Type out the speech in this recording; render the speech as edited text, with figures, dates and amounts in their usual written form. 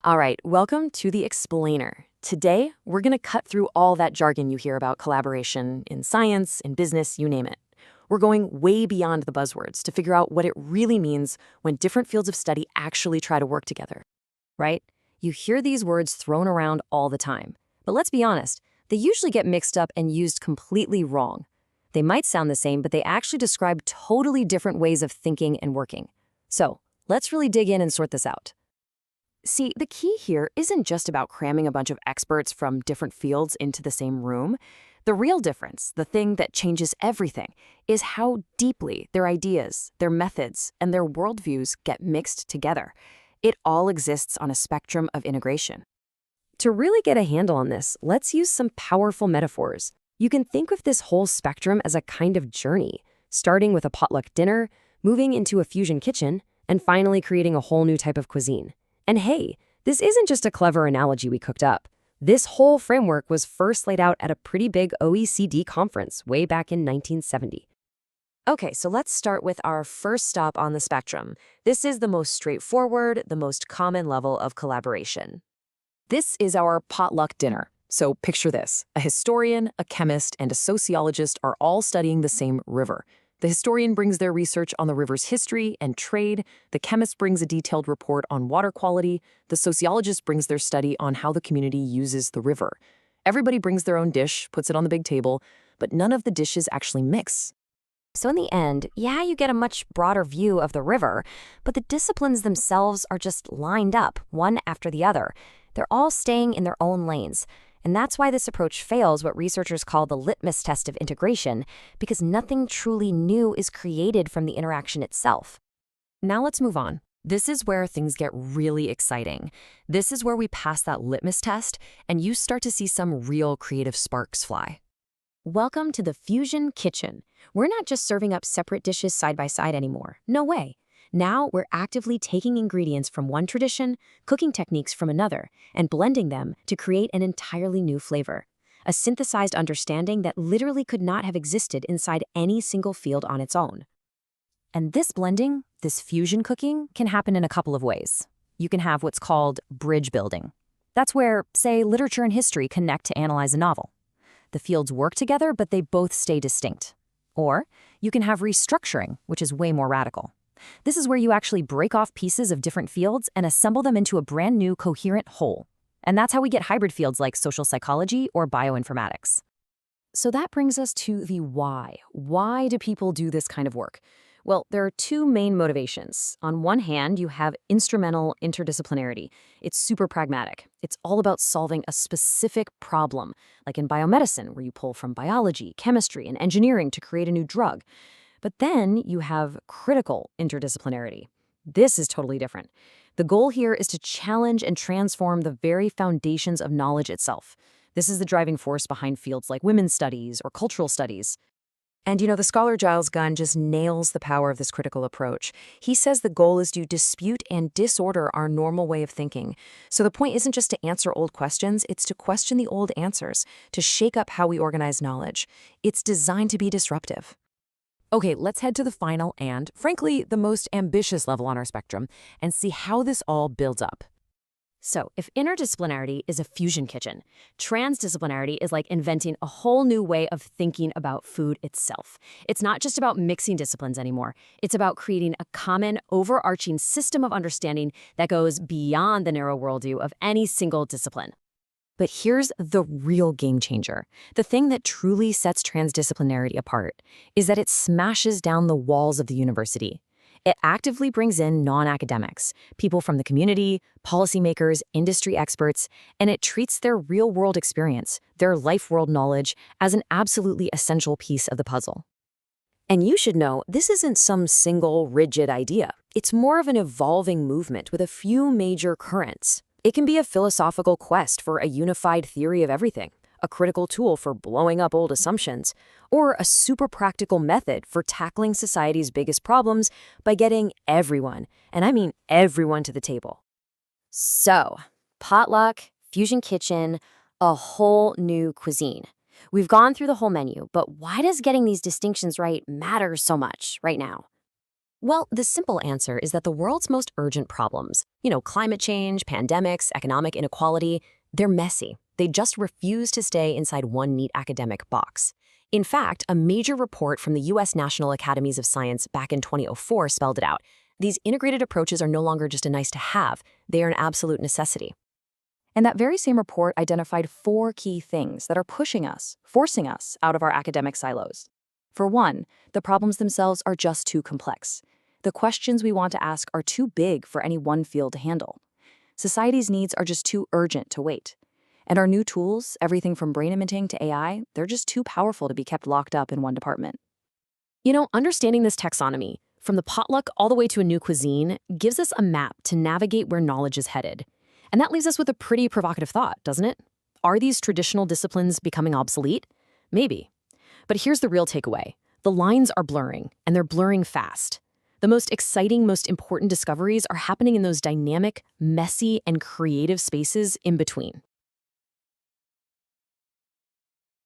All right, welcome to the Explainer. Today, we're going to cut through all that jargon you hear about collaboration in science, in business, you name it. We're going way beyond the buzzwords to figure out what it really means when different fields of study actually try to work together. Right? You hear these words thrown around all the time. But let's be honest, they usually get mixed up and used completely wrong. They might sound the same, but they actually describe totally different ways of thinking and working. So, let's really dig in and sort this out. See, the key here isn't just about cramming a bunch of experts from different fields into the same room. The real difference, the thing that changes everything, is how deeply their ideas, their methods, and their worldviews get mixed together. It all exists on a spectrum of integration. To really get a handle on this, let's use some powerful metaphors. You can think of this whole spectrum as a kind of journey, starting with a potluck dinner, moving into a fusion kitchen, and finally creating a whole new type of cuisine. And hey, this isn't just a clever analogy we cooked up. This whole framework was first laid out at a pretty big OECD conference way back in 1970. Okay, so let's start with our first stop on the spectrum. This is the most straightforward, the most common level of collaboration. This is our potluck dinner. So picture this. A historian, a chemist, and a sociologist are all studying the same river. The historian brings their research on the river's history and trade, the chemist brings a detailed report on water quality, the sociologist brings their study on how the community uses the river. Everybody brings their own dish, puts it on the big table, but none of the dishes actually mix. So in the end, yeah, you get a much broader view of the river, but the disciplines themselves are just lined up, one after the other. They're all staying in their own lanes. And that's why this approach fails what researchers call the litmus test of integration, because nothing truly new is created from the interaction itself. Now let's move on. This is where things get really exciting. This is where we pass that litmus test, and you start to see some real creative sparks fly. Welcome to the fusion kitchen. We're not just serving up separate dishes side by side anymore. No way. Now we're actively taking ingredients from one tradition, cooking techniques from another, and blending them to create an entirely new flavor. A synthesized understanding that literally could not have existed inside any single field on its own. And this blending, this fusion cooking, can happen in a couple of ways. You can have what's called bridge building. That's where, say, literature and history connect to analyze a novel. The fields work together, but they both stay distinct. Or you can have restructuring, which is way more radical. This is where you actually break off pieces of different fields and assemble them into a brand new coherent whole. And that's how we get hybrid fields like social psychology or bioinformatics. So that brings us to the why. Why do people do this kind of work? Well, there are two main motivations. On one hand, you have instrumental interdisciplinarity. It's super pragmatic. It's all about solving a specific problem, like in biomedicine, where you pull from biology, chemistry, and engineering to create a new drug. But then you have critical interdisciplinarity. This is totally different. The goal here is to challenge and transform the very foundations of knowledge itself. This is the driving force behind fields like women's studies or cultural studies. And the scholar Giles Gunn just nails the power of this critical approach. He says the goal is to dispute and disorder our normal way of thinking. So the point isn't just to answer old questions, it's to question the old answers, to shake up how we organize knowledge. It's designed to be disruptive. Okay, let's head to the final and, frankly, the most ambitious level on our spectrum and see how this all builds up. So, if interdisciplinarity is a fusion kitchen, transdisciplinarity is like inventing a whole new way of thinking about food itself. It's not just about mixing disciplines anymore. It's about creating a common, overarching system of understanding that goes beyond the narrow worldview of any single discipline. But here's the real game changer. The thing that truly sets transdisciplinarity apart is that it smashes down the walls of the university. It actively brings in non-academics, people from the community, policymakers, industry experts, and it treats their real-world experience, their life-world knowledge, as an absolutely essential piece of the puzzle. And you should know, this isn't some single, rigid idea. It's more of an evolving movement with a few major currents. It can be a philosophical quest for a unified theory of everything, a critical tool for blowing up old assumptions, or a super practical method for tackling society's biggest problems by getting everyone, and I mean everyone, to the table. So, potluck, fusion kitchen, a whole new cuisine. We've gone through the whole menu, but why does getting these distinctions right matter so much right now? Well, the simple answer is that the world's most urgent problems, climate change, pandemics, economic inequality, they're messy. They just refuse to stay inside one neat academic box. In fact, a major report from the U.S. National Academies of Science back in 2004 spelled it out. These integrated approaches are no longer just a nice to have, they are an absolute necessity. And that very same report identified 4 key things that are pushing us, forcing us out of our academic silos. For one, the problems themselves are just too complex. The questions we want to ask are too big for any one field to handle. Society's needs are just too urgent to wait. And our new tools, everything from brain imaging to AI, they're just too powerful to be kept locked up in one department. Understanding this taxonomy, from the potluck all the way to a new cuisine, gives us a map to navigate where knowledge is headed. And that leaves us with a pretty provocative thought, doesn't it? Are these traditional disciplines becoming obsolete? Maybe. But here's the real takeaway. The lines are blurring, and they're blurring fast. The most exciting, most important discoveries are happening in those dynamic, messy, and creative spaces in between.